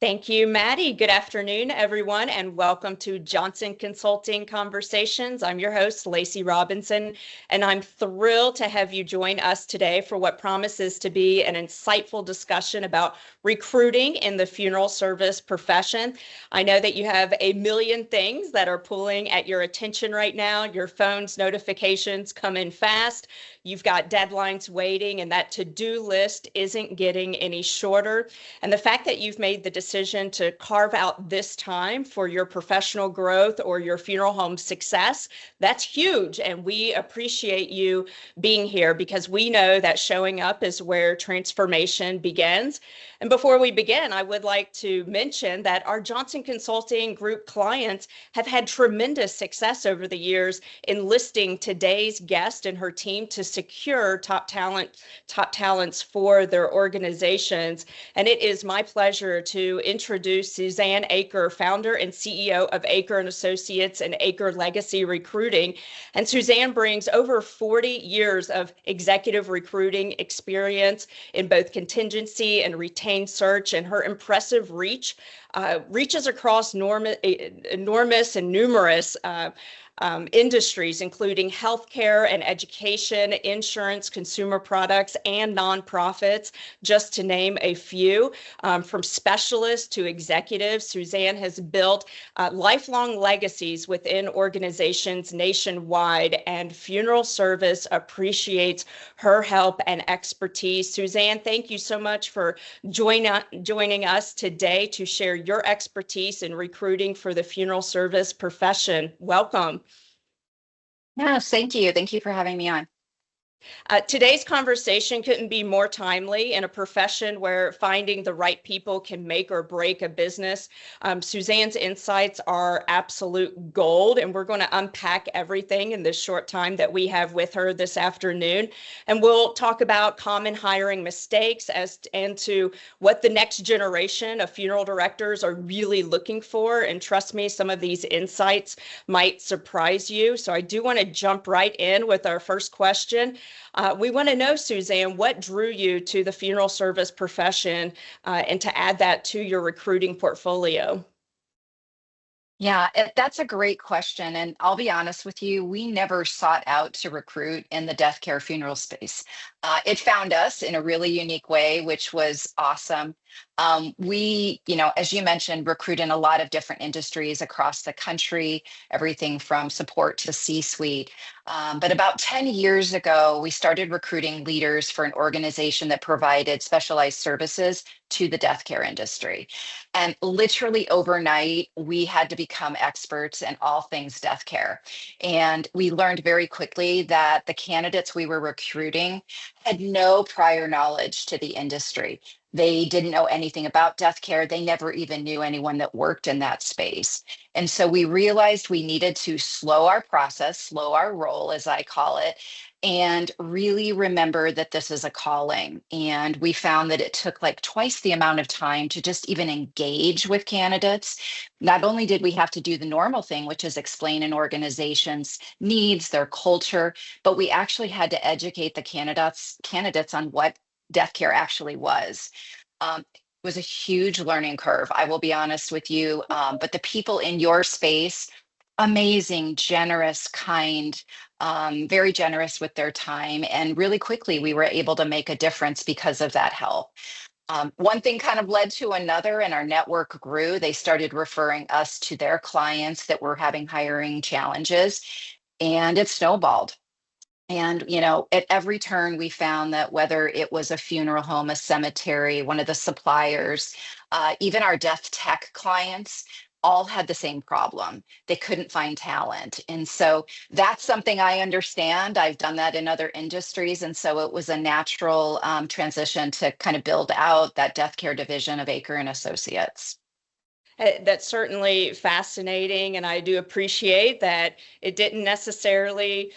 Thank you, Maddie. Good afternoon, everyone, and welcome to Johnson Consulting Conversations. I'm your host, Lacey Robinson, and I'm thrilled to have you join us today for what promises to be an insightful discussion about recruiting in the funeral service profession. I know that you have a million things that are pulling at your attention right now. Your phone's notifications come in fast. You've got deadlines waiting, and that to-do list isn't getting any shorter. And the fact that you've made the decision to carve out this time for your professional growth or your funeral home success, that's huge. And we appreciate you being here because we know that showing up is where transformation begins. And before we begin, I would like to mention that our Johnson Consulting Group clients have had tremendous success over the years enlisting today's guest and her team to secure top talents for their organizations. And it is my pleasure to introduce Suzanne Akre, founder and CEO of Akre and Associates and Akre Legacy Recruiting. And Suzanne brings over 40 years of executive recruiting experience in both contingency and retained search, and her impressive reach reaches across enormous and numerous industries, including healthcare and education, insurance, consumer products, and nonprofits, just to name a few. From specialists to executives, Suzanne has built lifelong legacies within organizations nationwide, and funeral service appreciates her help and expertise. Suzanne, thank you so much for joining us today to share your expertise in recruiting for the funeral service profession. Welcome. Yes, thank you. Thank you for having me on. Today's conversation couldn't be more timely in a profession where finding the right people can make or break a business. Suzanne's insights are absolute gold, and we're going to unpack everything in this short time that we have with her this afternoon. And we'll talk about common hiring mistakes and to what the next generation of funeral directors are really looking for. And trust me, some of these insights might surprise you. So I do want to jump right in with our first question. We want to know, Suzanne, what drew you to the funeral service profession and to add that to your recruiting portfolio? Yeah, that's a great question. And I'll be honest with you, we never sought out to recruit in the death care funeral space. It found us in a really unique way, which was awesome. As you mentioned, recruit in a lot of different industries across the country, everything from support to C-suite. But about 10 years ago, we started recruiting leaders for an organization that provided specialized services to the death care industry. And literally overnight, we had to become experts in all things death care. And we learned very quickly that the candidates we were recruiting had no prior knowledge to the industry. They didn't know anything about death care. They never even knew anyone that worked in that space. And so we realized we needed to slow our process, slow our roll, as I call it, and really remember that this is a calling. And we found that it took like twice the amount of time to just even engage with candidates. Not only did we have to do the normal thing, which is explain an organization's needs, their culture, but we actually had to educate the candidates on what death care actually was. It was a huge learning curve, I will be honest with you. But the people in your space, amazing, generous, kind, very generous with their time. And really quickly, we were able to make a difference because of that help. One thing kind of led to another, and our network grew. They started referring us to their clients that were having hiring challenges, and it snowballed. And, at every turn, we found that whether it was a funeral home, a cemetery, one of the suppliers, even our death tech clients, all had the same problem. They couldn't find talent. And so that's something I understand. I've done that in other industries. And so it was a natural transition to kind of build out that death care division of Akre and Associates. That's certainly fascinating, and I do appreciate that it didn't necessarily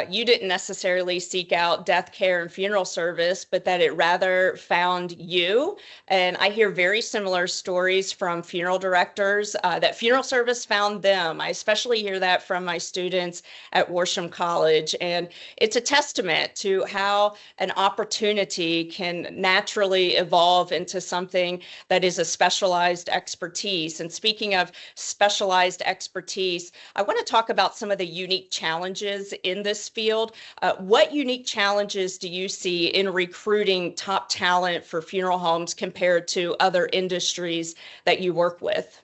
you didn't necessarily seek out death care and funeral service, but that it rather found you. And I hear very similar stories from funeral directors that funeral service found them. I especially hear that from my students at Worsham College. And it's a testament to how an opportunity can naturally evolve into something that is a specialized expertise. And speaking of specialized expertise, I want to talk about some of the unique challenges in this field. What unique challenges do you see in recruiting top talent for funeral homes compared to other industries that you work with?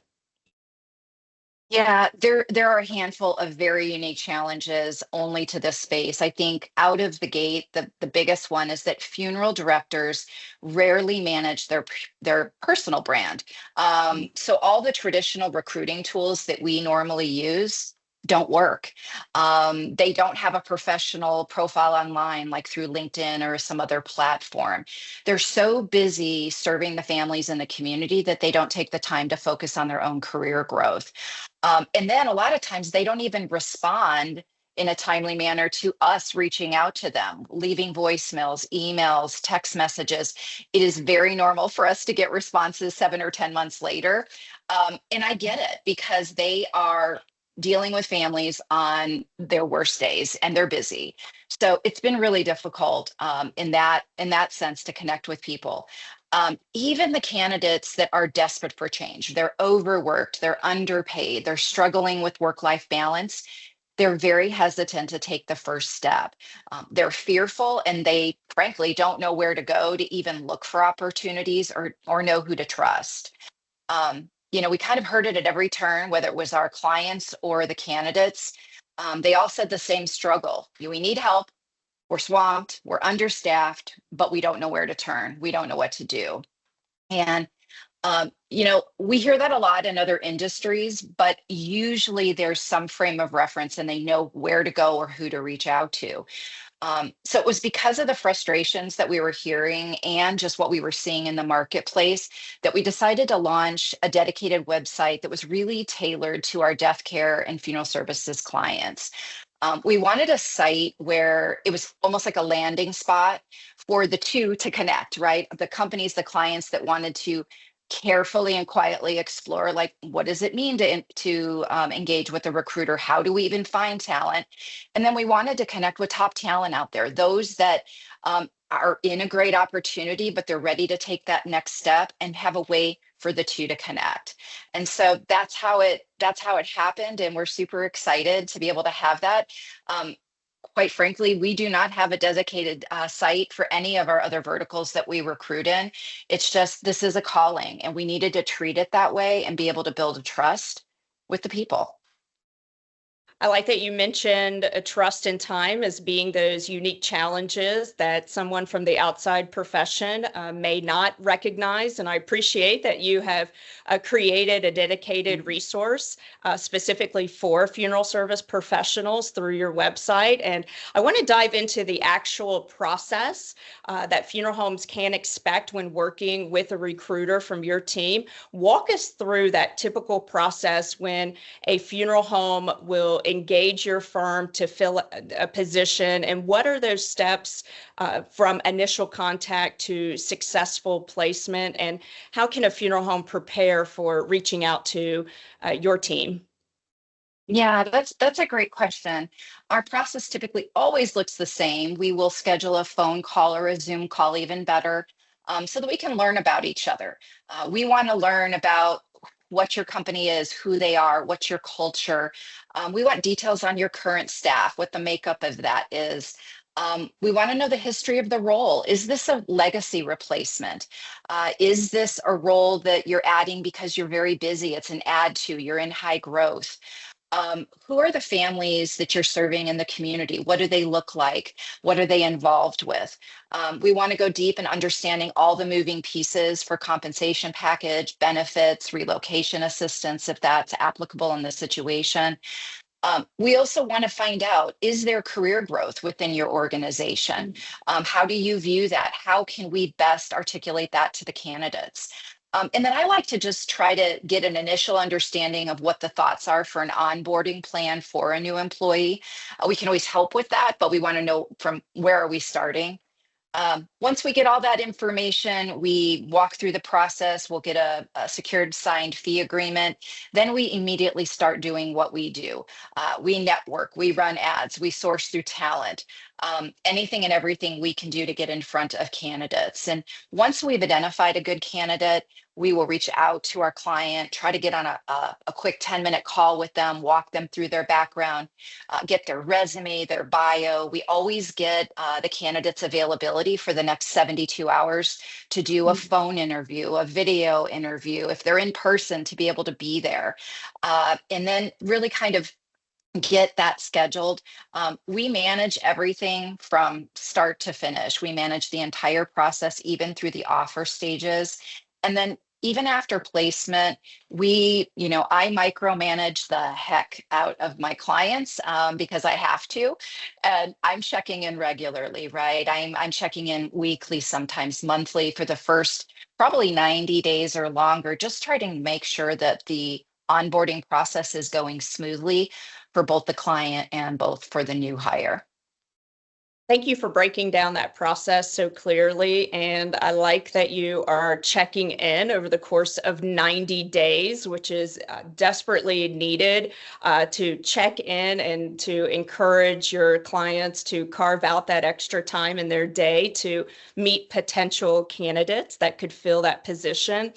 Yeah, there are a handful of very unique challenges only to this space. I think out of the gate, the biggest one is that funeral directors rarely manage their personal brand. So all the traditional recruiting tools that we normally use don't work. They don't have a professional profile online like through LinkedIn or some other platform. They're so busy serving the families in the community that they don't take the time to focus on their own career growth. And then a lot of times they don't even respond in a timely manner to us reaching out to them, leaving voicemails, emails, text messages. It is very normal for us to get responses 7 or 10 months later. And I get it because they are dealing with families on their worst days and they're busy. So it's been really difficult in that sense to connect with people. Even the candidates that are desperate for change, they're overworked, they're underpaid, they're struggling with work-life balance. They're very hesitant to take the first step. They're fearful and they frankly don't know where to go to even look for opportunities or know who to trust. We kind of heard it at every turn, whether it was our clients or the candidates. They all said the same struggle. We need help. We're swamped, we're understaffed, but we don't know where to turn. We don't know what to do. And we hear that a lot in other industries, but usually there's some frame of reference and they know where to go or who to reach out to. So it was because of the frustrations that we were hearing and just what we were seeing in the marketplace that we decided to launch a dedicated website that was really tailored to our death care and funeral services clients. We wanted a site where it was almost like a landing spot for the two to connect, right? The companies, the clients that wanted to carefully and quietly explore, like, what does it mean to engage with a recruiter? How do we even find talent? And then we wanted to connect with top talent out there, those that are in a great opportunity, but they're ready to take that next step and have a way for the two to connect. And so that's how it happened. And we're super excited to be able to have that. Quite frankly, we do not have a dedicated site for any of our other verticals that we recruit in. It's just this is a calling, and we needed to treat it that way and be able to build a trust with the people. I like that you mentioned a trust and time as being those unique challenges that someone from the outside profession may not recognize. And I appreciate that you have created a dedicated resource specifically for funeral service professionals through your website. And I want to dive into the actual process that funeral homes can expect when working with a recruiter from your team. Walk us through that typical process when a funeral home will engage your firm to fill a position, and what are those steps from initial contact to successful placement, and how can a funeral home prepare for reaching out to your team? Yeah, that's a great question. Our process typically always looks the same. We will schedule a phone call or a Zoom call, even better, so that we can learn about each other. We want to learn about what your company is, who they are, what's your culture. We want details on your current staff, what the makeup of that is. We want to know the history of the role. Is this a legacy replacement? Is this a role that you're adding because you're very busy? It's an add to, you're in high growth. Who are the families that you're serving in the community? What do they look like? What are they involved with? We want to go deep in understanding all the moving pieces for compensation package, benefits, relocation assistance, if that's applicable in the situation. We also want to find out, is there career growth within your organization? How do you view that? How can we best articulate that to the candidates? And then I like to just try to get an initial understanding of what the thoughts are for an onboarding plan for a new employee. We can always help with that, but we want to know from where are we starting. Once we get all that information, we walk through the process. We'll get a secured signed fee agreement. Then we immediately start doing what we do. We network, we run ads, we source through talent, anything and everything we can do to get in front of candidates. And once we've identified a good candidate, we will reach out to our client, try to get on a quick 10-minute call with them, walk them through their background, get their resume, their bio. We always get the candidate's availability for the next 72 hours to do a phone interview, a video interview, if they're in person, to be able to be there. And then really kind of get that scheduled. We manage everything from start to finish. We manage the entire process, even through the offer stages. And then even after placement, I micromanage the heck out of my clients because I have to. And I'm checking in regularly, right? I'm checking in weekly, sometimes monthly for the first probably 90 days or longer, just trying to make sure that the onboarding process is going smoothly for both the client and both for the new hire. Thank you for breaking down that process so clearly. And I like that you are checking in over the course of 90 days, which is desperately needed to check in and to encourage your clients to carve out that extra time in their day to meet potential candidates that could fill that position.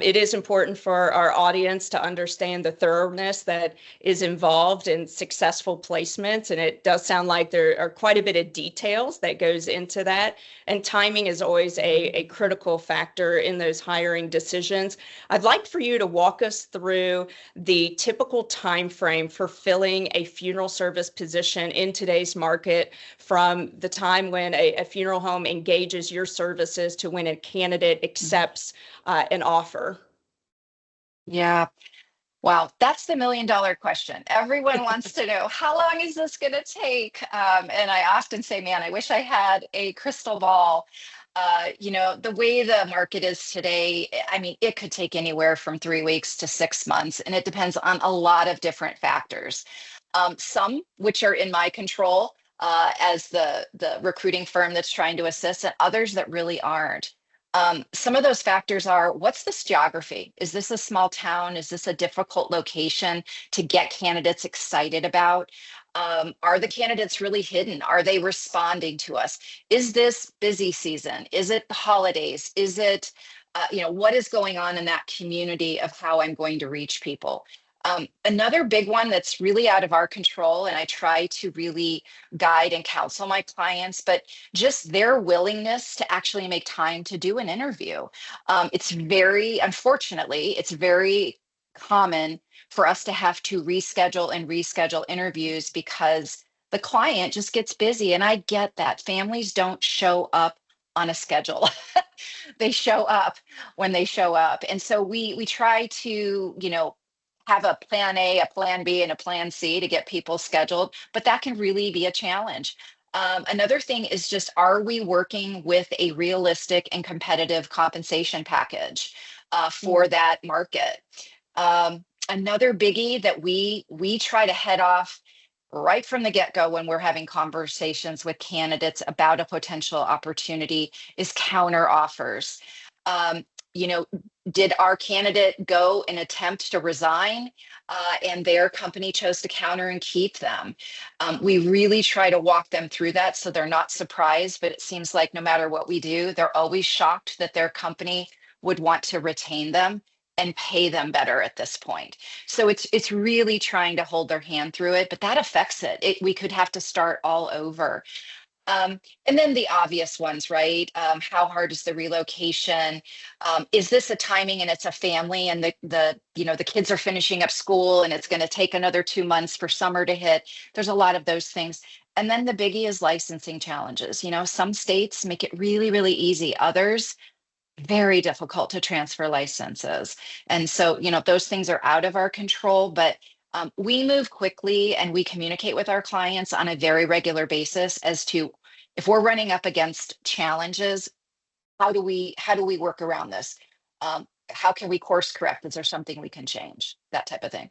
It is important for our audience to understand the thoroughness that is involved in successful placements. And it does sound like there are quite a bit of details that goes into that. And timing is always a critical factor in those hiring decisions. I'd like for you to walk us through the typical time frame for filling a funeral service position in today's market, from the time when a funeral home engages your services to when a candidate accepts an offer. Yeah. Wow, that's the $1 million question. Everyone wants to know, how long is this going to take? And I often say, man, I wish I had a crystal ball. The way the market is today, I mean, it could take anywhere from 3 weeks to 6 months, and it depends on a lot of different factors. Some which are in my control as the recruiting firm that's trying to assist, and others that really aren't. Some of those factors are, what's this geography? Is this a small town? Is this a difficult location to get candidates excited about? Are the candidates really hidden? Are they responding to us? Is this busy season? Is it the holidays? Is it, what is going on in that community of how I'm going to reach people? Another big one that's really out of our control, and I try to really guide and counsel my clients, but just their willingness to actually make time to do an interview. Unfortunately, it's very common for us to have to reschedule and reschedule interviews because the client just gets busy. And I get that. Families don't show up on a schedule. They show up when they show up. And so we try to, have a plan A, a plan B, and a plan C to get people scheduled, but that can really be a challenge. Another thing is just, are we working with a realistic and competitive compensation package for that market? Another biggie that we try to head off right from the get-go when we're having conversations with candidates about a potential opportunity is counter offers. Did our candidate go and attempt to resign and their company chose to counter and keep them? We really try to walk them through that so they're not surprised, but it seems like no matter what we do, they're always shocked that their company would want to retain them and pay them better at this point. So it's really trying to hold their hand through it, but that affects it. We could have to start all over. And then the obvious ones, right? How hard is the relocation? Is this a timing and it's a family and the kids are finishing up school and it's going to take another 2 months for summer to hit? There's a lot of those things. And then the biggie is licensing challenges. Some states make it really, really easy. Others, very difficult to transfer licenses. And so, those things are out of our control, but we move quickly and we communicate with our clients on a very regular basis as to, if we're running up against challenges, how do we work around this? How can we course correct? Is there something we can change? That type of thing.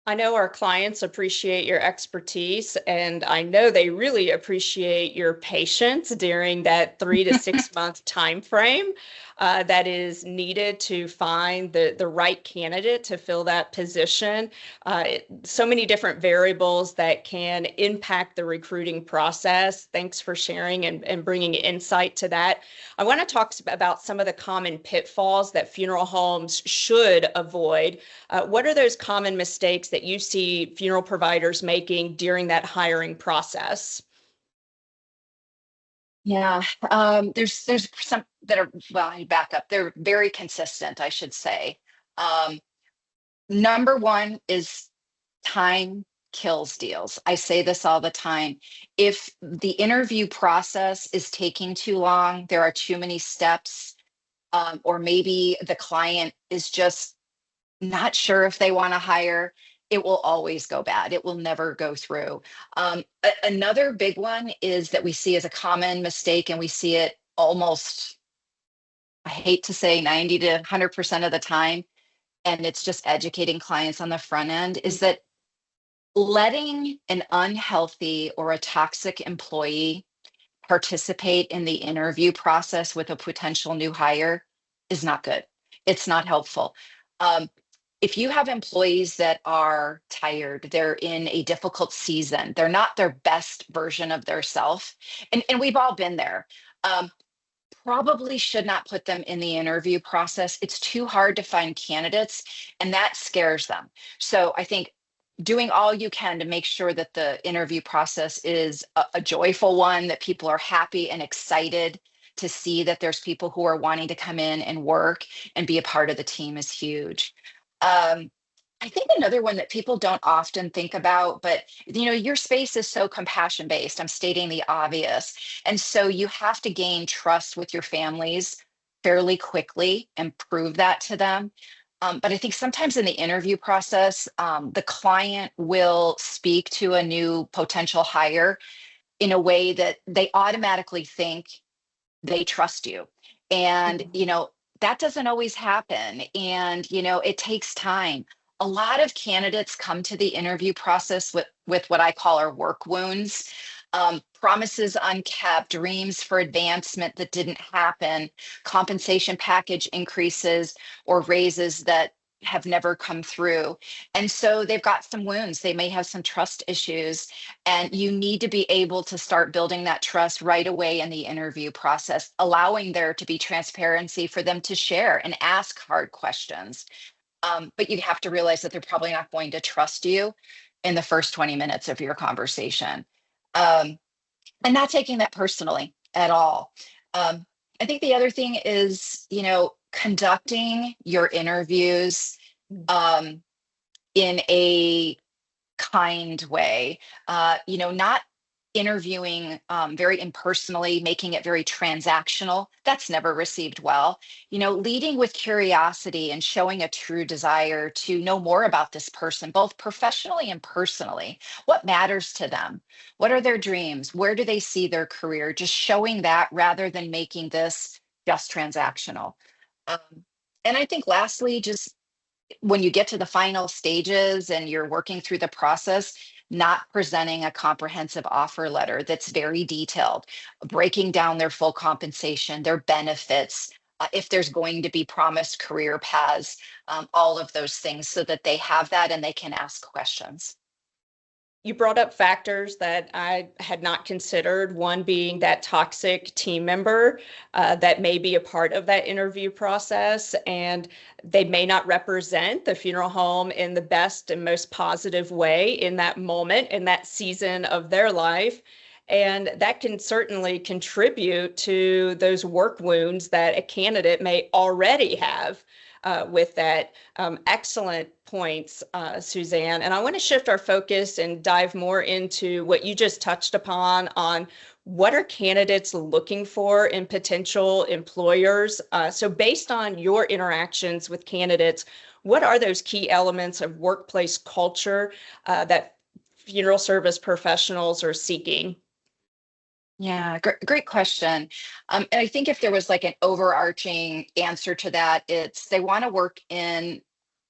I know our clients appreciate your expertise, and I know they really appreciate your patience during that 3 to 6 month time frame that is needed to find the right candidate to fill that position. So many different variables that can impact the recruiting process. Thanks for sharing and bringing insight to that. I want to talk about some of the common pitfalls that funeral homes should avoid. What are those common mistakes that you see funeral providers making during that hiring process? Yeah, there's some that are, well, I back up. They're very consistent, I should say. Um, Number one is time kills deals. I say this all the time. If the interview process is taking too long, there are too many steps, or maybe the client is just not sure if they want to hire, it will always go bad. It will never go through. Another big one is that we see as a common mistake, and we see it almost, I hate to say 90 to 100% of the time, and it's just educating clients on the front end, is that letting an unhealthy or a toxic employee participate in the interview process with a potential new hire is not good. It's not helpful. Um, if you have employees that are tired, they're in a difficult season, they're not their best version of their self, and we've all been there. Um, Probably should not put them in the interview process. It's too hard to find candidates, and that scares them. So I think doing all you can to make sure that the interview process is a joyful one, that people are happy and excited to see that there's people who are wanting to come in and work and be a part of the team is huge. Um, I think another one that people don't often think about, but your space is so compassion based. I'm stating the obvious. And so you have to gain trust with your families fairly quickly and prove that to them. But I think sometimes in the interview process, the client will speak to a new potential hire in a way that they automatically think they trust you. And, that doesn't always happen. And, it takes time. A lot of candidates come to the interview process with what I call our work wounds, promises unkept, dreams for advancement that didn't happen, compensation package increases or raises that have never come through. And so they've got some wounds. They may have some trust issues, and you need to be able to start building that trust right away in the interview process, allowing there to be transparency for them to share and ask hard questions. But you have to realize that they're probably not going to trust you in the first 20 minutes of your conversation. Um, and not taking that personally at all. Um, I think the other thing is, conducting your interviews um, in a kind way, not interviewing very impersonally, making it very transactional. That's never received well. Leading with curiosity and showing a true desire to know more about this person, both professionally and personally. What matters to them? What are their dreams? Where do they see their career? Just showing that rather than making this just transactional. Um, and I think lastly, just when you get to the final stages and you're working through the process, not presenting a comprehensive offer letter that's very detailed, breaking down their full compensation, their benefits, if there's going to be promised career paths, all of those things so that they have that and they can ask questions. You brought up factors that I had not considered, one being that toxic team member that may be a part of that interview process, and they may not represent the funeral home in the best and most positive way in that moment, in that season of their life. And that can certainly contribute to those work wounds that a candidate may already have with that. Excellent points, Suzanne. And I want to shift our focus and dive more into what you just touched upon on what are candidates looking for in potential employers. So based on your interactions with candidates, what are those key elements of workplace culture that funeral service professionals are seeking? Yeah, great question. And I think if there was like an overarching answer to that, it's they want to work in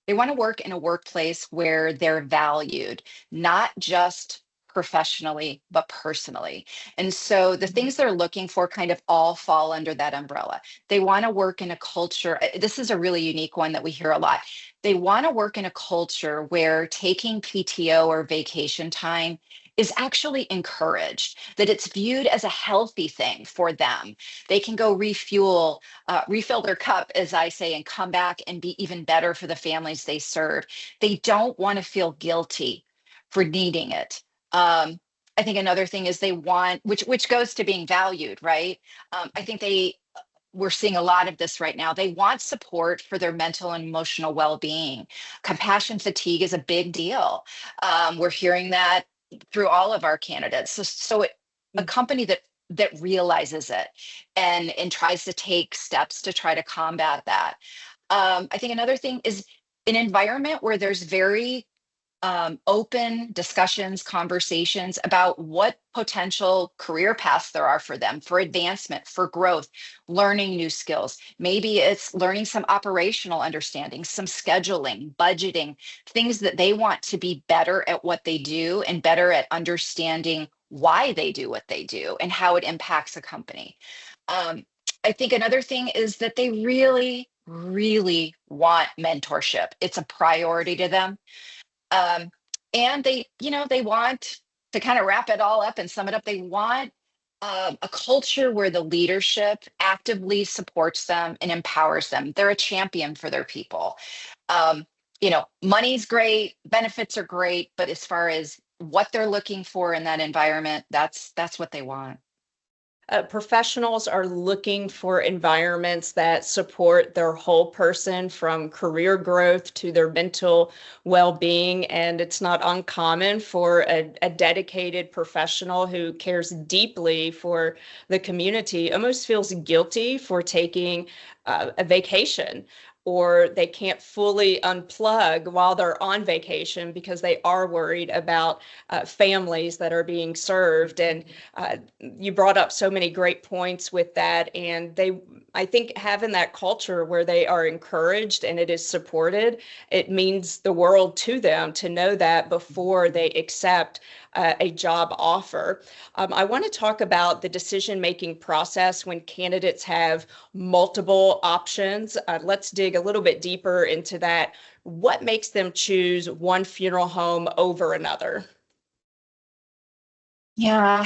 a workplace where they're valued, not just professionally, but personally. And so the things they're looking for kind of all fall under that umbrella. They want to work in a culture. This is a really unique one that we hear a lot. They want to work in a culture where taking PTO or vacation time is actually encouraged, that it's viewed as a healthy thing for them. They can go refill their cup, as I say, and come back and be even better for the families they serve. They don't want to feel guilty for needing it. I think another thing is they want, which goes to being valued, right? I think we're seeing a lot of this right now. They want support for their mental and emotional well-being. Compassion fatigue is a big deal. We're hearing that through all of our candidates. A company that realizes it and tries to take steps to try to combat that. I think another thing is an environment where there's very open discussions, conversations about what potential career paths there are for them, for advancement, for growth, learning new skills. Maybe it's learning some operational understanding, some scheduling, budgeting, things that they want to be better at what they do and better at understanding why they do what they do and how it impacts a company. Um, I think another thing is that they really, really want mentorship. It's a priority to them, um, and they want to kind of wrap it all up and sum it up. They want a culture where the leadership actively supports them and empowers them. They're a champion for their people. Um, Money's great, benefits are great, but as far as what they're looking for in that environment, that's what they want. Professionals are looking for environments that support their whole person from career growth to their mental well-being. And it's not uncommon for a dedicated professional who cares deeply for the community almost feels guilty for taking a vacation, or they can't fully unplug while they're on vacation because they are worried about families that are being served. And you brought up so many great points with that. And I think having that culture where they are encouraged and it is supported, it means the world to them to know that before they accept a job offer. I want to talk about the decision-making process when candidates have multiple options. Let's dig a little bit deeper into that. What makes them choose one funeral home over another? Yeah,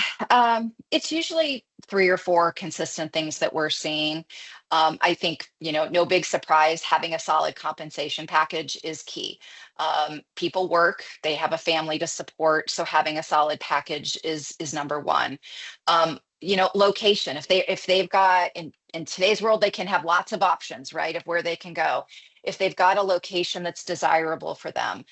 it's usually three or four consistent things that we're seeing. I think, no big surprise, having a solid compensation package is key. People work, they have a family to support, so having a solid package is number one. Location, if they've got in today's world, they can have lots of options, right, of where they can go. If they've got a location that's desirable for them,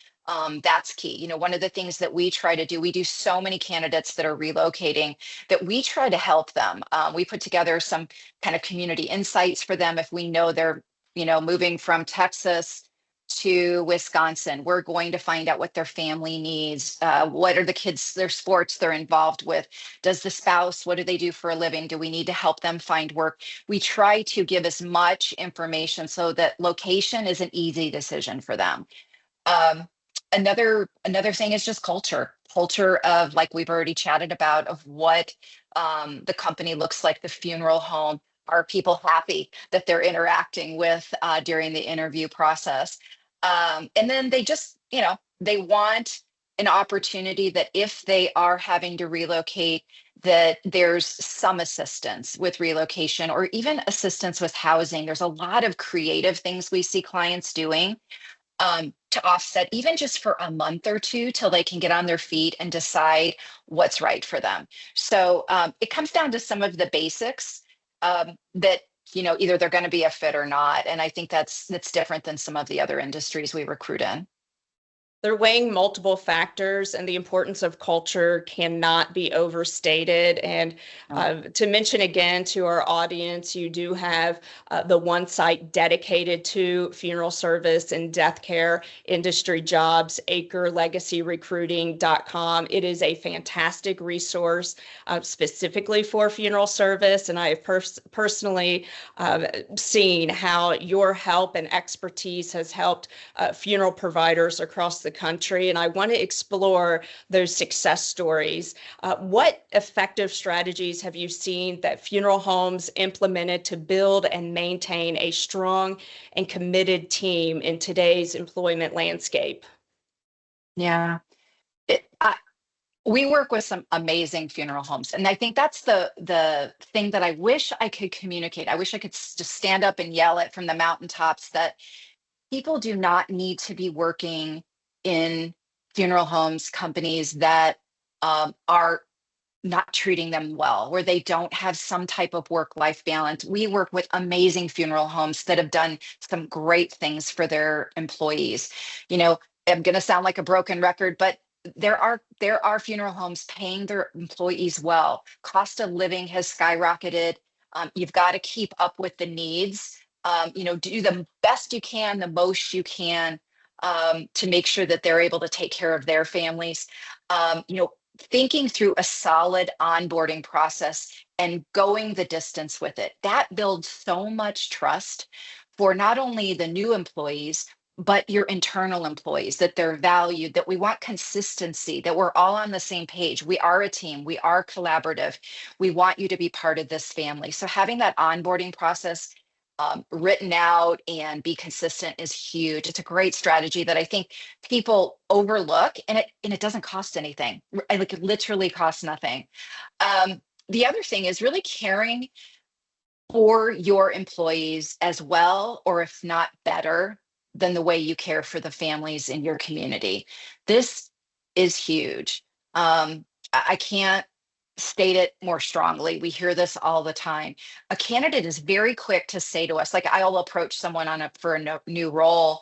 that's key. One of the things that we try to do, we do so many candidates that are relocating that we try to help them. We put together some kind of community insights for them. If we know they're, moving from Texas to Wisconsin, we're going to find out what their family needs. What are the kids, their sports they're involved with? Does the spouse, what do they do for a living? Do we need to help them find work? We try to give as much information so that location is an easy decision for them. Um, another thing is just culture of, like we've already chatted about, of what the company looks like, the funeral home. Are people happy that they're interacting with during the interview process? And then they just, they want an opportunity that if they are having to relocate, that there's some assistance with relocation or even assistance with housing. There's a lot of creative things we see clients doing to offset, even just for a month or two, till they can get on their feet and decide what's right for them. So it comes down to some of the basics that, either they're going to be a fit or not. And I think that's different than some of the other industries we recruit in. They're weighing multiple factors, and the importance of culture cannot be overstated. And to mention again to our audience, you do have the one site dedicated to funeral service and death care industry jobs, acrelegacyrecruiting.com. It is a fantastic resource specifically for funeral service, and I have personally seen how your help and expertise has helped funeral providers across the country. And I want to explore those success stories. What effective strategies have you seen that funeral homes implemented to build and maintain a strong and committed team in today's employment landscape? Yeah. It, I, we work with some amazing funeral homes, and I think that's the thing that I wish I could communicate. I wish I could just stand up and yell it from the mountaintops that people do not need to be working in funeral homes companies that are not treating them well, where they don't have some type of work-life balance. We work with amazing funeral homes that have done some great things for their employees. You know, I'm going to sound like a broken record, but there are funeral homes paying their employees well. Cost of living has skyrocketed. You've got to keep up with the needs. Do the best you can, the most you can, to make sure that they're able to take care of their families. Thinking through a solid onboarding process and going the distance with it, that builds so much trust for not only the new employees, but your internal employees, that they're valued, that we want consistency, that we're all on the same page. We are a team, we are collaborative. We want you to be part of this family. So having that onboarding process written out and be consistent is huge. It's a great strategy that I think people overlook, and it doesn't cost anything. Like, it literally costs nothing. The other thing is really caring for your employees as well, or if not better, than the way you care for the families in your community. This is huge. I can't state it more strongly. We hear this all the time. A candidate is very quick to say to us, like, I'll approach someone for a new role,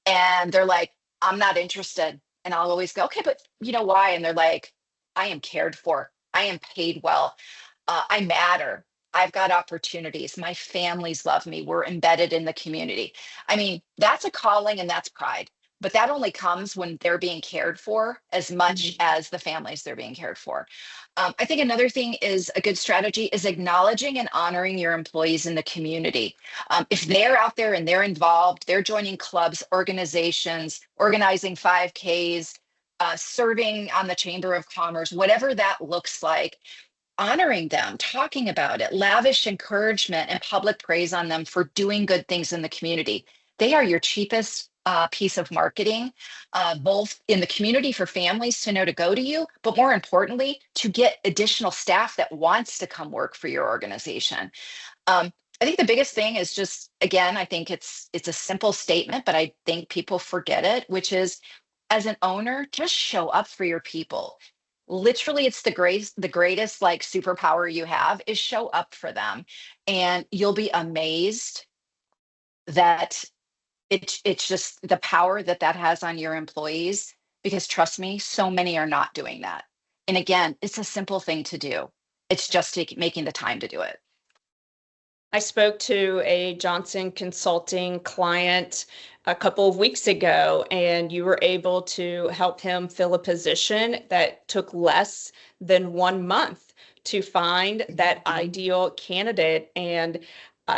and they're like, I'm not interested. And I'll always go, okay, but you know why? And they're like, I am cared for. I am paid well. I matter. I've got opportunities. My families love me. We're embedded in the community. I mean, that's a calling and that's pride, but that only comes when they're being cared for as much as the families they're being cared for. I think another thing is a good strategy is acknowledging and honoring your employees in the community. If they're out there and they're involved, they're joining clubs, organizations, organizing 5Ks, serving on the Chamber of Commerce, whatever that looks like, honoring them, talking about it, lavish encouragement and public praise on them for doing good things in the community. They are your cheapest piece of marketing, both in the community for families to know to go to you, but more importantly, to get additional staff that wants to come work for your organization. I think the biggest thing is just, again, I think it's a simple statement, but I think people forget it, which is, as an owner, just show up for your people. Literally, it's the greatest like superpower you have is show up for them, and you'll be amazed that it's just the power that has on your employees, because trust me, so many are not doing that. And again, it's a simple thing to do. It's just making the time to do it. I spoke to a Johnson Consulting client a couple of weeks ago, and you were able to help him fill a position that took less than 1 month to find that ideal candidate. And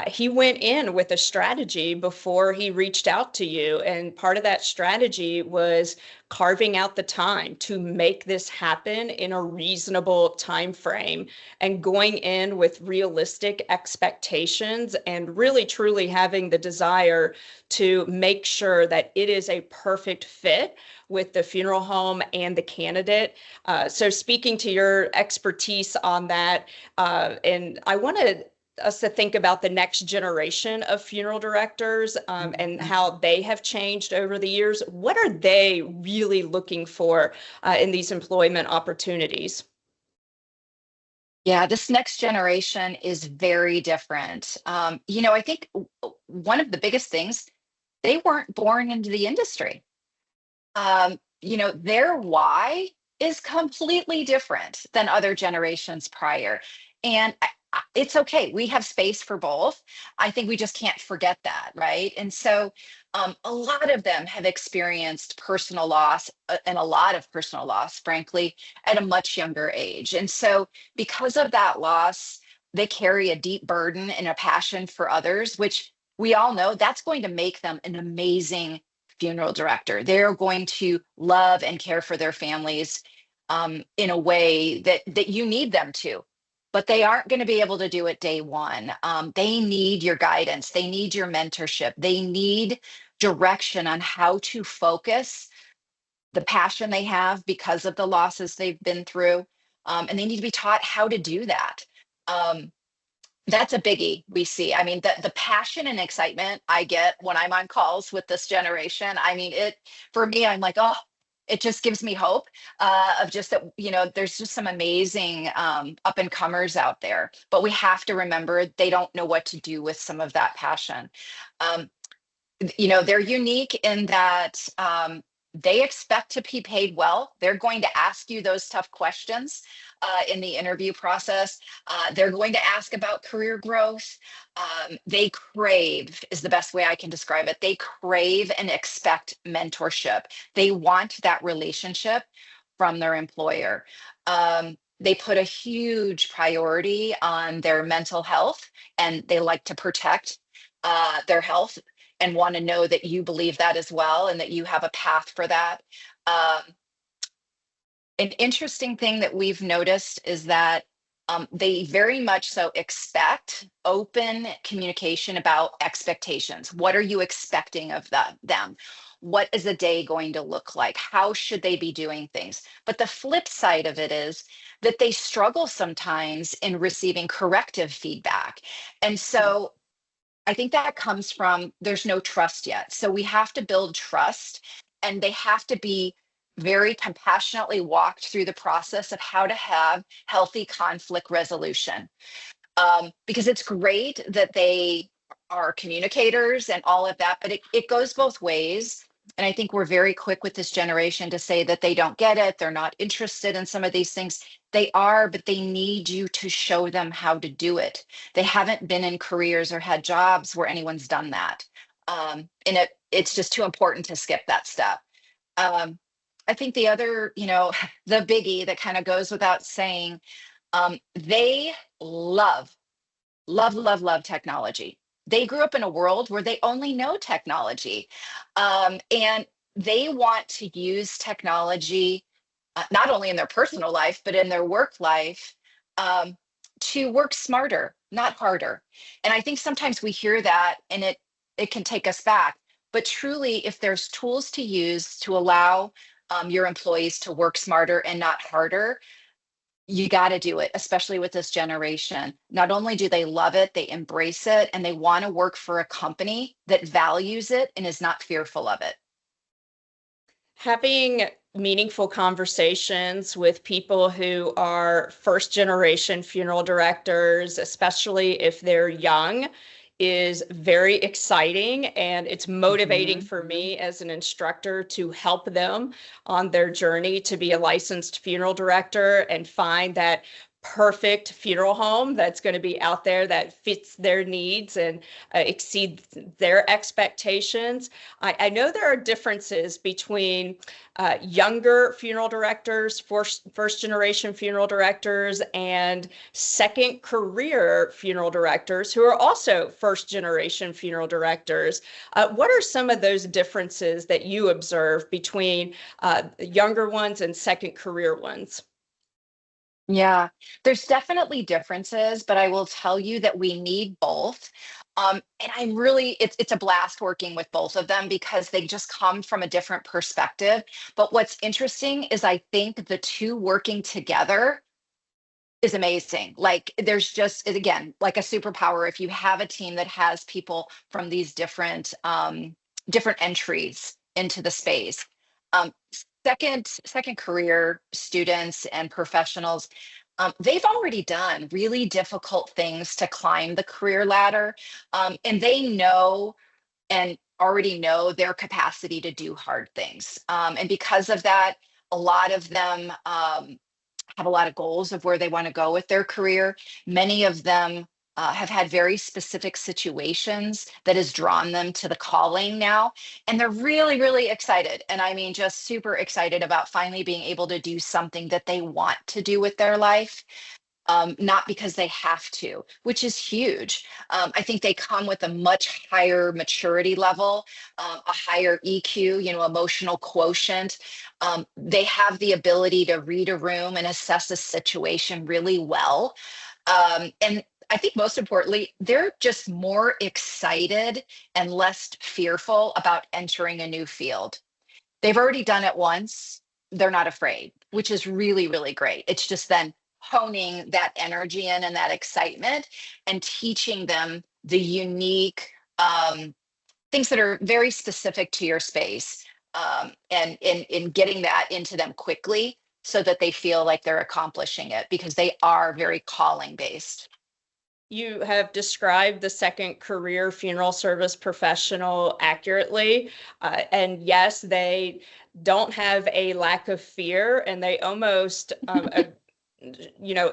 he went in with a strategy before he reached out to you. And part of that strategy was carving out the time to make this happen in a reasonable time frame and going in with realistic expectations and really truly having the desire to make sure that it is a perfect fit with the funeral home and the candidate. So speaking to your expertise on that, and I wanted us to think about the next generation of funeral directors and how they have changed over the years. What are they really looking for in these employment opportunities? Yeah, this next generation is very different. I think one of the biggest things, they weren't born into the industry. Their why is completely different than other generations prior. And it's okay. We have space for both. I think we just can't forget that, right? And so a lot of them have experienced personal loss and a lot of personal loss, frankly, at a much younger age. And so because of that loss, they carry a deep burden and a passion for others, which we all know that's going to make them an amazing funeral director. They're going to love and care for their families in a way that you need them to, but they aren't going to be able to do it day one. They need your guidance. They need your mentorship. They need direction on how to focus the passion they have because of the losses they've been through. And they need to be taught how to do that. That's a biggie we see. I mean, the passion and excitement I get when I'm on calls with this generation. I mean, for me, I'm like, oh, it just gives me hope of just that, there's just some amazing up and comers out there. But we have to remember they don't know what to do with some of that passion. Um, they're unique in that they expect to be paid well. They're going to ask you those tough questions in the interview process. They're going to ask about career growth. They crave, is the best way I can describe it. They crave and expect mentorship. They want that relationship from their employer. They put a huge priority on their mental health, and they like to protect their health and want to know that you believe that as well and that you have a path for that. An interesting thing that we've noticed is that they very much so expect open communication about expectations. What are you expecting of them? What is a day going to look like? How should they be doing things? But the flip side of it is that they struggle sometimes in receiving corrective feedback. And so I think that comes from there's no trust yet. So we have to build trust, and they have to be very compassionately walked through the process of how to have healthy conflict resolution. Because it's great that they are communicators and all of that, but it goes both ways. And I think we're very quick with this generation to say that they don't get it, they're not interested in some of these things. They are, but they need you to show them how to do it. They haven't been in careers or had jobs where anyone's done that. And it's just too important to skip that step. I think the other, the biggie that kind of goes without saying, they love technology. They grew up in a world where they only know technology. And they want to use technology not only in their personal life, but in their work life to work smarter, not harder. And I think sometimes we hear that and it can take us back. But truly, if there's tools to use to allow your employees to work smarter and not harder, you got to do it, especially with this generation. Not only do they love it, they embrace it, and they want to work for a company that values it and is not fearful of it. Having meaningful conversations with people who are first generation funeral directors, especially if they're young, is very exciting, and it's motivating for me as an instructor to help them on their journey to be a licensed funeral director and find that perfect funeral home that's going to be out there that fits their needs and exceeds their expectations. I know there are differences between younger funeral directors, first generation funeral directors, and second career funeral directors who are also first generation funeral directors. What are some of those differences that you observe between younger ones and second career ones? Yeah, there's definitely differences, but I will tell you that we need both. And it's a blast working with both of them because they just come from a different perspective. But what's interesting is I think the two working together is amazing. Like there's just, again, like a superpower if you have a team that has people from these different entries into the space. Um, second career students and professionals, they've already done really difficult things to climb the career ladder, and they know and already know their capacity to do hard things. And because of that, a lot of them have a lot of goals of where they want to go with their career. Many of them have had very specific situations that has drawn them to the calling now. And they're really, really excited. And I mean, just super excited about finally being able to do something that they want to do with their life, not because they have to, which is huge. I think they come with a much higher maturity level, a higher EQ, emotional quotient. They have the ability to read a room and assess a situation really well. And I think most importantly, they're just more excited and less fearful about entering a new field. They've already done it once. They're not afraid, which is really, really great. It's just then honing that energy in and that excitement and teaching them the unique things that are very specific to your space, and in getting that into them quickly so that they feel like they're accomplishing it because they are very calling based. You have described the second career funeral service professional accurately. And yes, they don't have a lack of fear, and they almost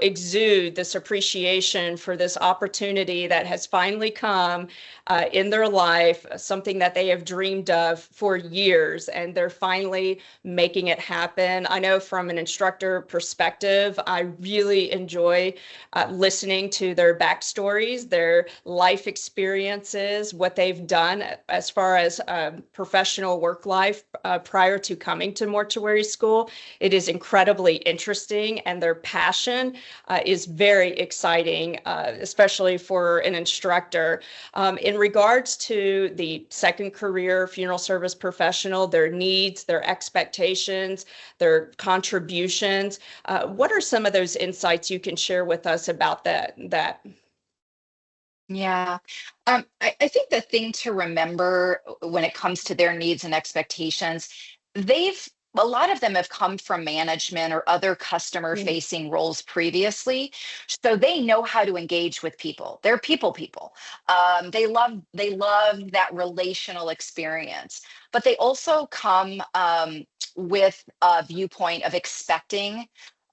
exude this appreciation for this opportunity that has finally come in their life, something that they have dreamed of for years, and they're finally making it happen. I know from an instructor perspective, I really enjoy listening to their backstories, their life experiences, what they've done as far as professional work life prior to coming to mortuary school. It is incredibly interesting, and their passion is very exciting, especially for an instructor. In regards to the second career funeral service professional, their needs, their expectations, their contributions, what are some of those insights you can share with us about that? Yeah. I think the thing to remember when it comes to their needs and expectations, they've a lot of them have come from management or other customer Mm. facing roles previously. So they know how to engage with people. They're people. They love that relational experience, but they also come with a viewpoint of expecting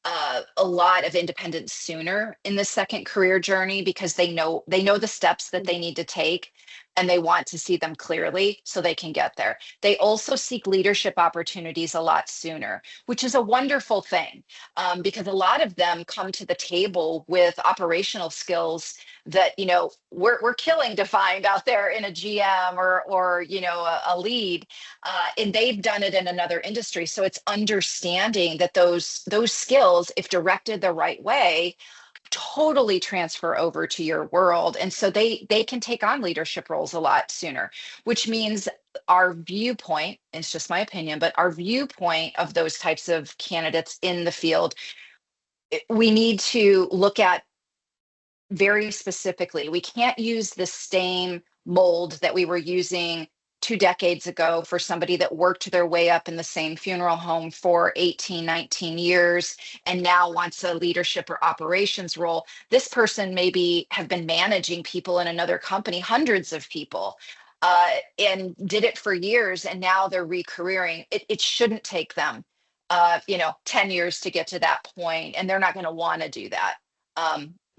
a lot of independence sooner in the second career journey because they know the steps that they need to take, and they want to see them clearly so they can get there. They also seek leadership opportunities a lot sooner, which is a wonderful thing, because a lot of them come to the table with operational skills that we're killing to find out there in a GM or a lead, and they've done it in another industry. So it's understanding that those skills, if directed the right way, totally transfer over to your world, and so they can take on leadership roles a lot sooner, which means our viewpoint, it's just my opinion, but our viewpoint of those types of candidates in the field, we need to look at very specifically. We can't use the same mold that we were using 2 decades ago for somebody that worked their way up in the same funeral home for 18, 19 years and now wants a leadership or operations role. This person maybe have been managing people in another company, hundreds of people, and did it for years, and now they're recareering. It shouldn't take them 10 years to get to that point, and they're not going to want to do that.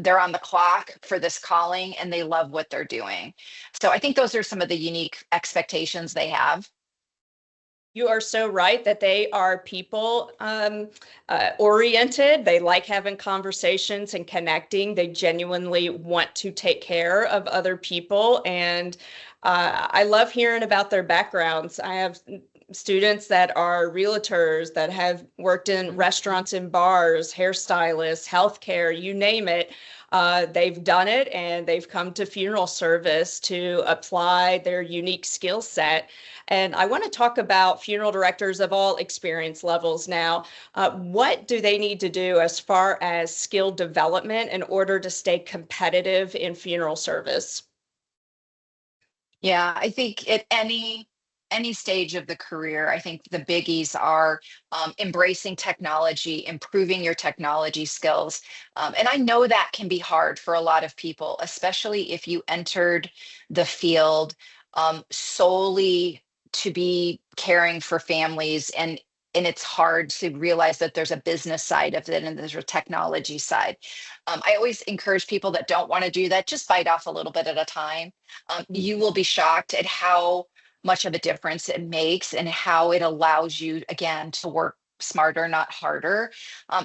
They're on the clock for this calling, and they love what they're doing. So I think those are some of the unique expectations they have. You are so right that they are people oriented. They like having conversations and connecting. They genuinely want to take care of other people. And I love hearing about their backgrounds. I have students that are realtors that have worked in restaurants and bars, hairstylists, healthcare, you name it. They've done it, and they've come to funeral service to apply their unique skill set. And I want to talk about funeral directors of all experience levels now. What do they need to do as far as skill development in order to stay competitive in funeral service? Yeah, I think at any stage of the career, I think the biggies are embracing technology, improving your technology skills. And I know that can be hard for a lot of people, especially if you entered the field solely to be caring for families, and it's hard to realize that there's a business side of it and there's a technology side. I always encourage people that don't want to do that, just bite off a little bit at a time. You will be shocked at how much of a difference it makes and how it allows you, again, to work smarter, not harder.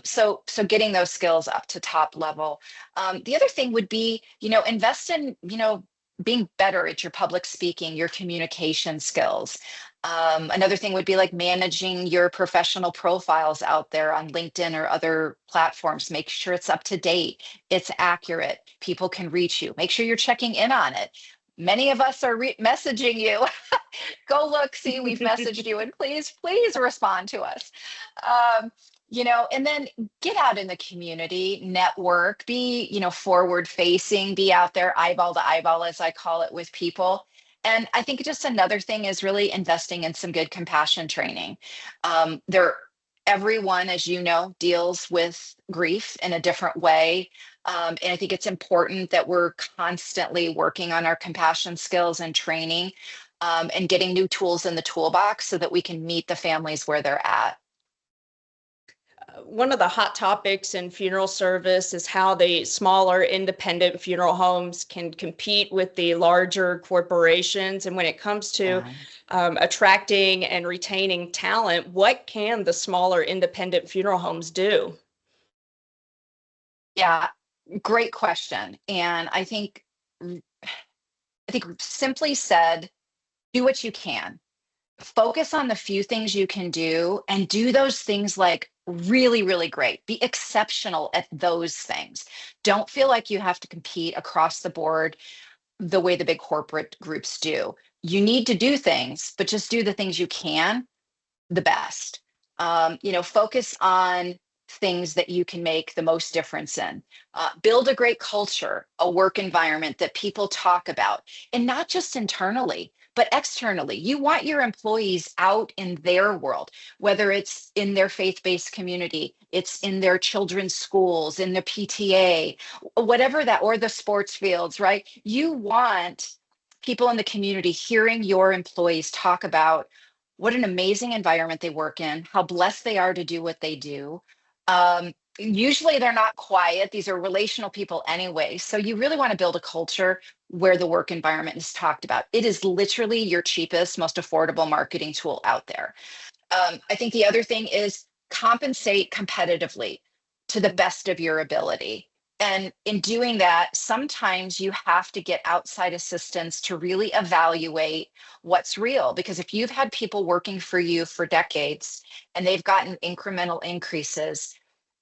So getting those skills up to top level. The other thing would be, invest in, being better at your public speaking, your communication skills. Another thing would be like managing your professional profiles out there on LinkedIn or other platforms. Make sure it's up to date, it's accurate, people can reach you. Make sure you're checking in on it. Many of us are messaging you. Go look, see, we've messaged you, and please respond to us. And then get out in the community, network, be, forward facing, be out there eyeball to eyeball, as I call it, with people. And I think just another thing is really investing in some good compassion training. There, everyone, as you know, deals with grief in a different way. And I think it's important that we're constantly working on our compassion skills and training, and getting new tools in the toolbox so that we can meet the families where they're at. One of the hot topics in funeral service is how the smaller independent funeral homes can compete with the larger corporations. And when it comes to attracting and retaining talent, what can the smaller independent funeral homes do? Yeah, great question. And I think simply said, do what you can. Focus on the few things you can do and do those things like really, really great. Be exceptional at those things. Don't feel like you have to compete across the board the way the big corporate groups do. You need to do things, but just do the things you can the best. Focus on things that you can make the most difference in. Build a great culture, a work environment that people talk about, and not just internally, but externally. You want your employees out in their world, whether it's in their faith-based community, it's in their children's schools, in the PTA, whatever that, or the sports fields, right? You want people in the community hearing your employees talk about what an amazing environment they work in, how blessed they are to do what they do. Usually they're not quiet. These are relational people anyway. So you really want to build a culture where the work environment is talked about. It is literally your cheapest, most affordable marketing tool out there. I think the other thing is compensate competitively to the best of your ability. And in doing that, sometimes you have to get outside assistance to really evaluate what's real. Because if you've had people working for you for decades and they've gotten incremental increases,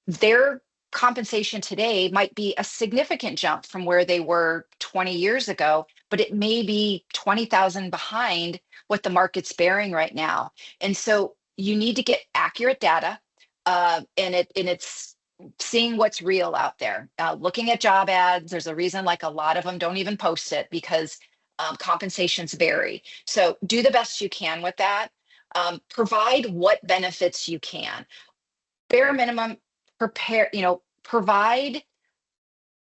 their compensation today might be a significant jump from where they were 20 years ago, but it may be 20,000 behind what the market's bearing right now. And so you need to get accurate data, and it's seeing what's real out there. Looking at job ads, there's a reason like a lot of them don't even post it because compensations vary. So do the best you can with that. Provide what benefits you can. Bare minimum, provide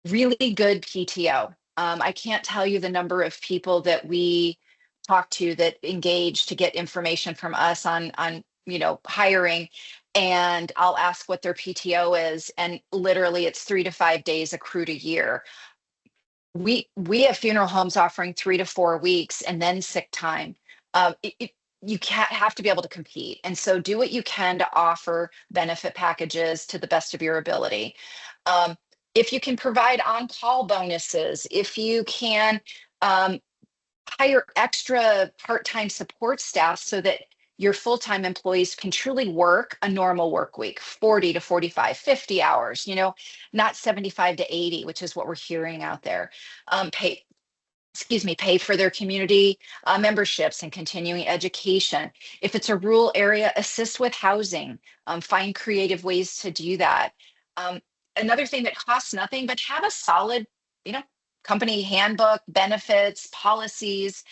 really good PTO. I can't tell you the number of people that we talk to that engage to get information from us on hiring, and I'll ask what their PTO is, and literally it's 3 to 5 days accrued a year. We have funeral homes offering 3 to 4 weeks and then sick time. You can't have to be able to compete. And so do what you can to offer benefit packages to the best of your ability. If you can provide on-call bonuses, if you can hire extra part-time support staff so that your full-time employees can truly work a normal work week, 40 to 45, 50 hours, not 75 to 80, which is what we're hearing out there. Pay for their community memberships and continuing education. If it's a rural area, assist with housing, find creative ways to do that. Another thing that costs nothing, but have a solid, company handbook, benefits, policies,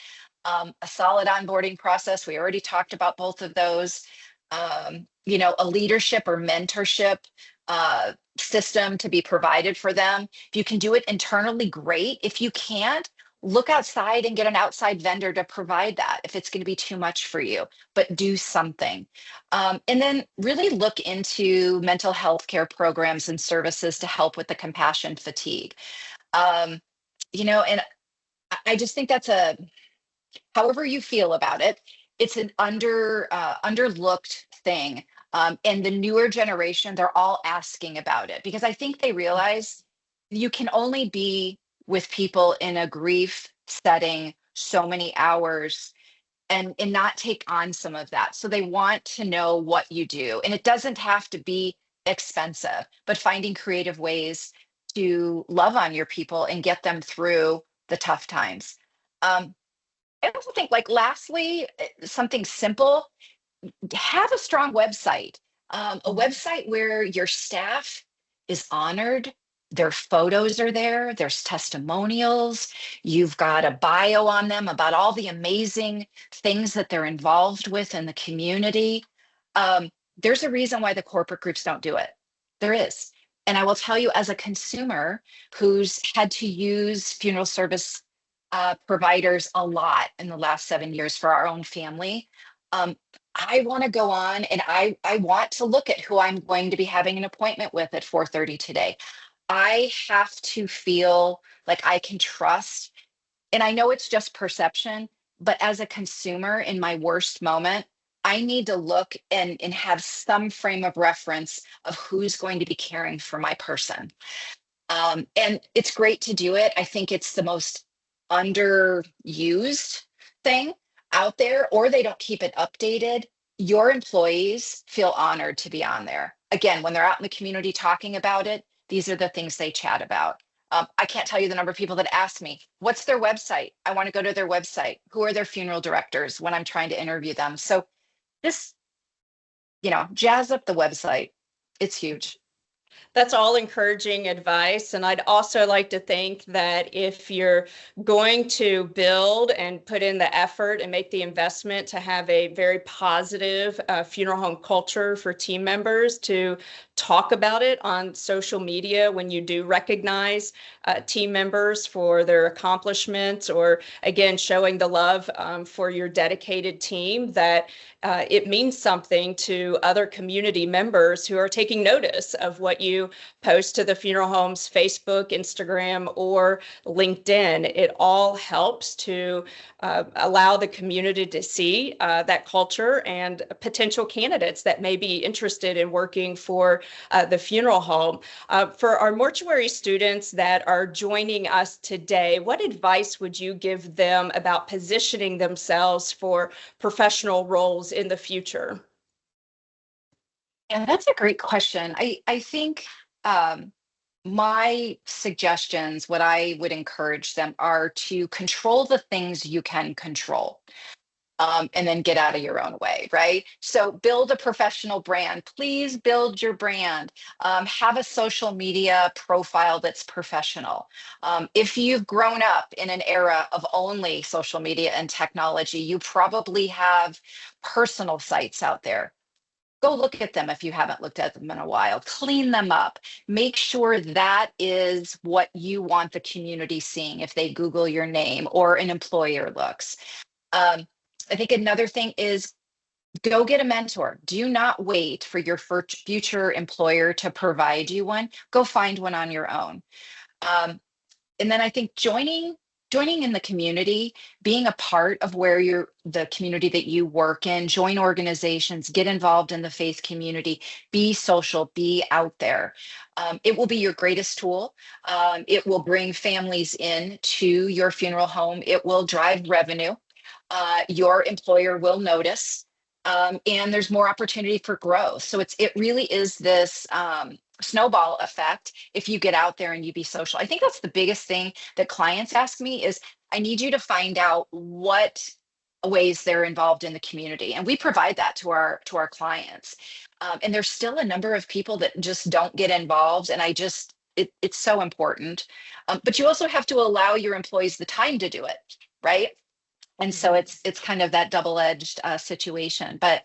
a solid onboarding process. We already talked about both of those. A leadership or mentorship system to be provided for them. If you can do it internally, great. If you can't, look outside and get an outside vendor to provide that if it's going to be too much for you, but do something. And then really look into mental health care programs and services to help with the compassion fatigue. Um, and I just think that's however you feel about it, it's an underlooked thing. And the newer generation, they're all asking about it because I think they realize you can only be with people in a grief setting so many hours and not take on some of that. So they want to know what you do. And it doesn't have to be expensive, but finding creative ways to love on your people and get them through the tough times. Um, I also think, like, lastly, something simple, have a strong website, a website where your staff is honored. Their photos are there, there's testimonials, you've got a bio on them about all the amazing things that they're involved with in the community. Um, there's a reason why the corporate groups don't do it. There is. And I will tell you, as a consumer who's had to use funeral service providers a lot in the last 7 years for our own family, um, I want to go on and I want to look at who I'm going to be having an appointment with at 4:30 today. I have to feel like I can trust, and I know it's just perception, but as a consumer in my worst moment, I need to look and have some frame of reference of who's going to be caring for my person. And it's great to do it. I think it's the most underused thing out there, or they don't keep it updated. Your employees feel honored to be on there. Again, when they're out in the community talking about it, these are the things they chat about. I can't tell you the number of people that ask me, what's their website? I want to go to their website. Who are their funeral directors when I'm trying to interview them? So this, jazz up the website. It's huge. That's all encouraging advice. And I'd also like to think that if you're going to build and put in the effort and make the investment to have a very positive funeral home culture for team members to talk about it on social media when you do recognize team members for their accomplishments, or again, showing the love for your dedicated team, that it means something to other community members who are taking notice of what you post to the funeral home's Facebook, Instagram, or LinkedIn. It all helps to allow the community to see that culture and potential candidates that may be interested in working for the funeral home. For our mortuary students that are joining us today, what advice would you give them about positioning themselves for professional roles in the future? Yeah, that's a great question. I think my suggestions, what I would encourage them are to control the things you can control. And then get out of your own way, right? So build a professional brand. Please build your brand. Have a social media profile that's professional. If you've grown up in an era of only social media and technology, you probably have personal sites out there. Go look at them if you haven't looked at them in a while. Clean them up. Make sure that is what you want the community seeing if they Google your name or an employer looks. Um, I think another thing is go get a mentor. Do not wait for your future employer to provide you one. Go find one on your own. Um, and then I think joining in the community, being a part of where the community that you work in, join organizations, get involved in the faith community, be social, be out there. It will be your greatest tool. It will bring families in to your funeral home. It will drive revenue. Your employer will notice, and there's more opportunity for growth. So it really is this snowball effect if you get out there and you be social. I think that's the biggest thing that clients ask me is, I need you to find out what ways they're involved in the community, and we provide that to our clients. And there's still a number of people that just don't get involved, and it's so important. But you also have to allow your employees the time to do it, right? And so it's kind of that double-edged situation. But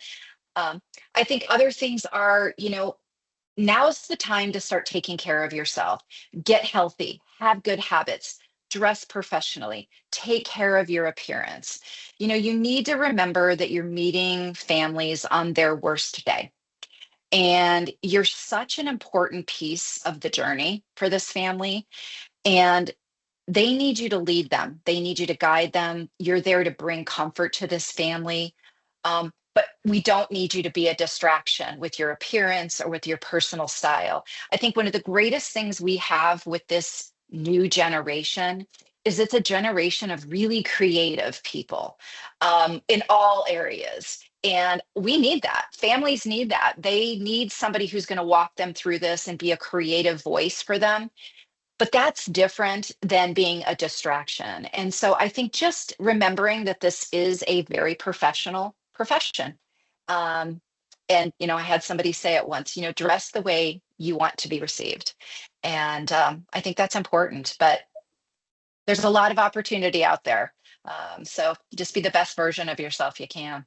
I think other things are, now's the time to start taking care of yourself. Get healthy, have good habits, dress professionally, take care of your appearance. You need to remember that you're meeting families on their worst day. And you're such an important piece of the journey for this family. And they need you to lead them. They need you to guide them. You're there to bring comfort to this family. But we don't need you to be a distraction with your appearance or with your personal style. I think one of the greatest things we have with this new generation is it's a generation of really creative people in all areas. And we need that. Families need that. They need somebody who's going to walk them through this and be a creative voice for them, but that's different than being a distraction. And so I think just remembering that this is a very professional profession. Um, and, I had somebody say it once, dress the way you want to be received. And I think that's important, but there's a lot of opportunity out there. So just be the best version of yourself you can.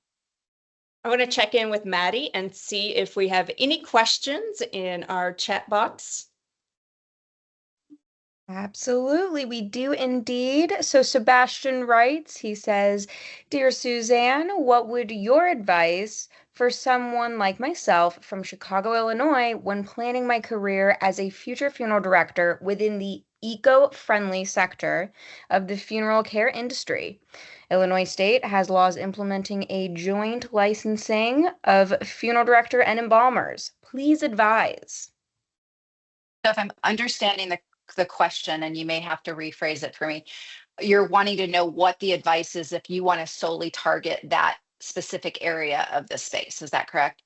I want to check in with Maddie and see if we have any questions in our chat box. Absolutely, we do indeed. So Sebastian writes, he says, Dear Suzanne, what would your advice for someone like myself from Chicago, Illinois, when planning my career as a future funeral director within the eco-friendly sector of the funeral care industry? Illinois State has laws implementing a joint licensing of funeral director and embalmers. Please advise. So if I'm understanding the question, and you may have to rephrase it for me, you're wanting to know what the advice is if you want to solely target that specific area of the space. Is that correct?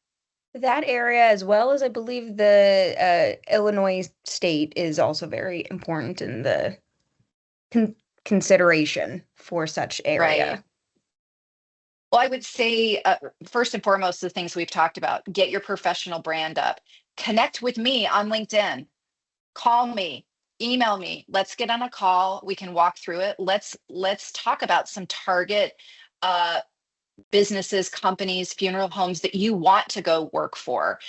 That area, as well as I believe the Illinois state, is also very important in the consideration for such Right. area. Well, I would say first and foremost, the things we've talked about, get your professional brand up, connect with me on LinkedIn, call me, email me, let's get on a call, we can walk through it. Let's talk about some target uh, businesses, companies, funeral homes that you want to go work for.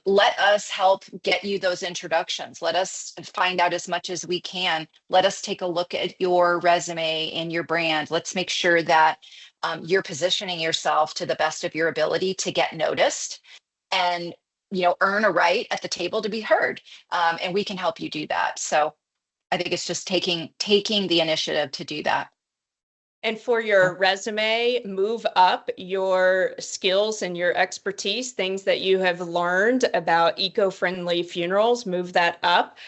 Let us help get you those introductions. Let us find out as much as we can. Let us take a look at your resume and your brand. Let's make sure that you're positioning yourself to the best of your ability to get noticed and earn a right at the table to be heard. And we can help you do that. So I think it's just taking the initiative to do that. And for your resume, move up your skills and your expertise, things that you have learned about eco-friendly funerals, move that up.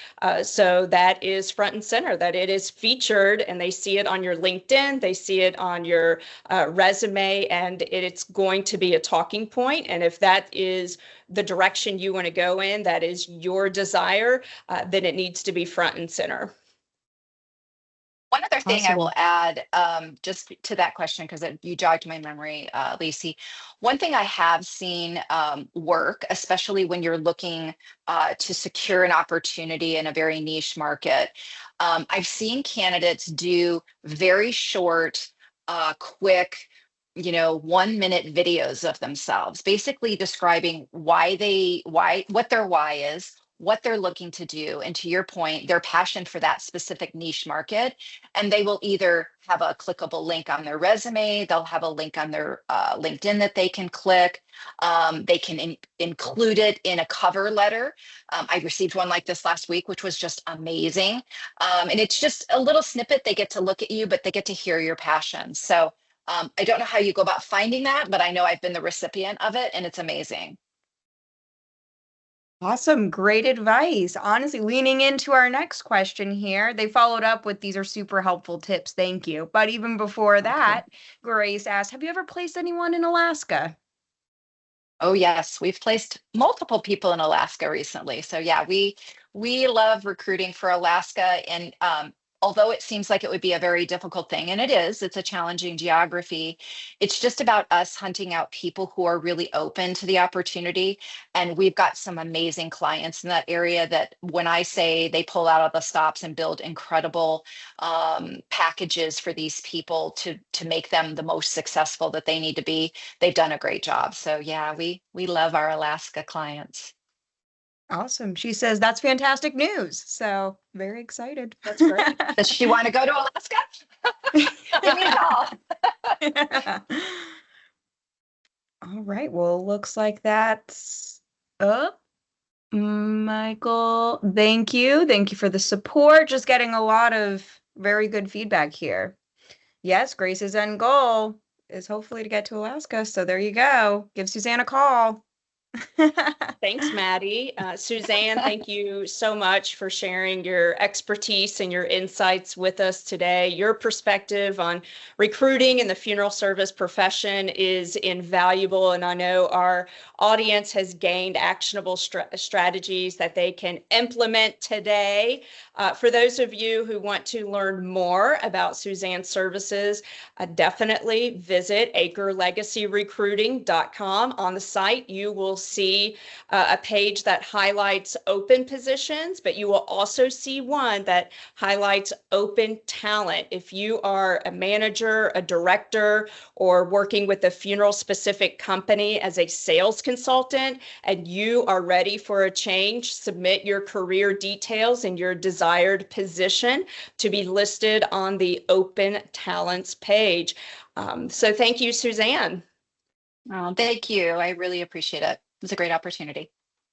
So that is front and center, that it is featured and they see it on your LinkedIn, they see it on your resume, and it's going to be a talking point. And if that is the direction you want to go in, that is your desire, then it needs to be front and center. One other thing I will Awesome. add, just to that question, because you jogged my memory, Lacey. One thing I have seen work, especially when you're looking to secure an opportunity in a very niche market, I've seen candidates do very short, quick, 1 minute videos of themselves, basically describing what their why is, what they're looking to do, and to your point, their passion for that specific niche market. And they will either have a clickable link on their resume, they'll have a link on their LinkedIn that they can click. They can include it in a cover letter. I received one like this last week, which was just amazing. And it's just a little snippet. They get to look at you, but they get to hear your passion. So I don't know how you go about finding that, but I know I've been the recipient of it, and it's amazing. Awesome. Great advice. Honestly, leaning into our next question here, they followed up with these are super helpful tips. Thank you. But even before Oh, cool. that, Grace asked, have you ever placed anyone in Alaska? Oh yes, we've placed multiple people in Alaska recently. So yeah, we love recruiting for Alaska, and although it seems like it would be a very difficult thing, and it is, it's a challenging geography. It's just about us hunting out people who are really open to the opportunity, and we've got some amazing clients in that area that when I say they pull out all the stops and build incredible packages for these people to make them the most successful that they need to be, they've done a great job. So yeah, we love our Alaska clients. Awesome. She says that's fantastic news. So very excited. That's great. Does she want to go to Alaska? Give me a call. All right. Well, looks like that's up. Michael, thank you. Thank you for the support. Just getting a lot of very good feedback here. Yes, Grace's end goal is hopefully to get to Alaska. So there you go. Give Suzanne a call. Thanks, Maddie. Suzanne, thank you so much for sharing your expertise and your insights with us today. Your perspective on recruiting in the funeral service profession is invaluable, and I know our audience has gained actionable strategies that they can implement today. For those of you who want to learn more about Suzanne's services, definitely visit acrelegacyrecruiting.com. On the site, you will see a page that highlights open positions, but you will also see one that highlights open talent. If you are a manager, a director, or working with a funeral specific company as a sales consultant, and you are ready for a change, submit your career details and your desired position to be listed on the open talents page. So thank you, Suzanne. Oh, thank you. I really appreciate it. It's a great opportunity.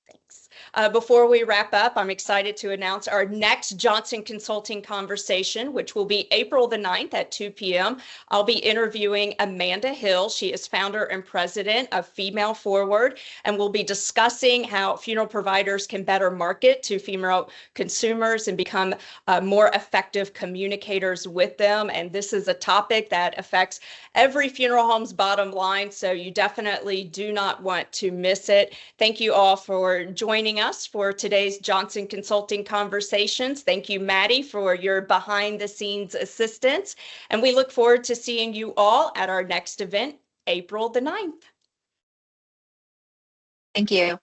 Thanks. Before we wrap up, I'm excited to announce our next Johnson Consulting conversation, which will be April the 9th at 2 p.m. I'll be interviewing Amanda Hill. She is founder and president of Female Forward, and we'll be discussing how funeral providers can better market to female consumers and become more effective communicators with them. And this is a topic that affects every funeral home's bottom line, so you definitely do not want to miss it. Thank you all for joining us for today's Johnson Consulting Conversations. Thank you, Maddie, for your behind-the-scenes assistance. And we look forward to seeing you all at our next event, April the 9th. Thank you.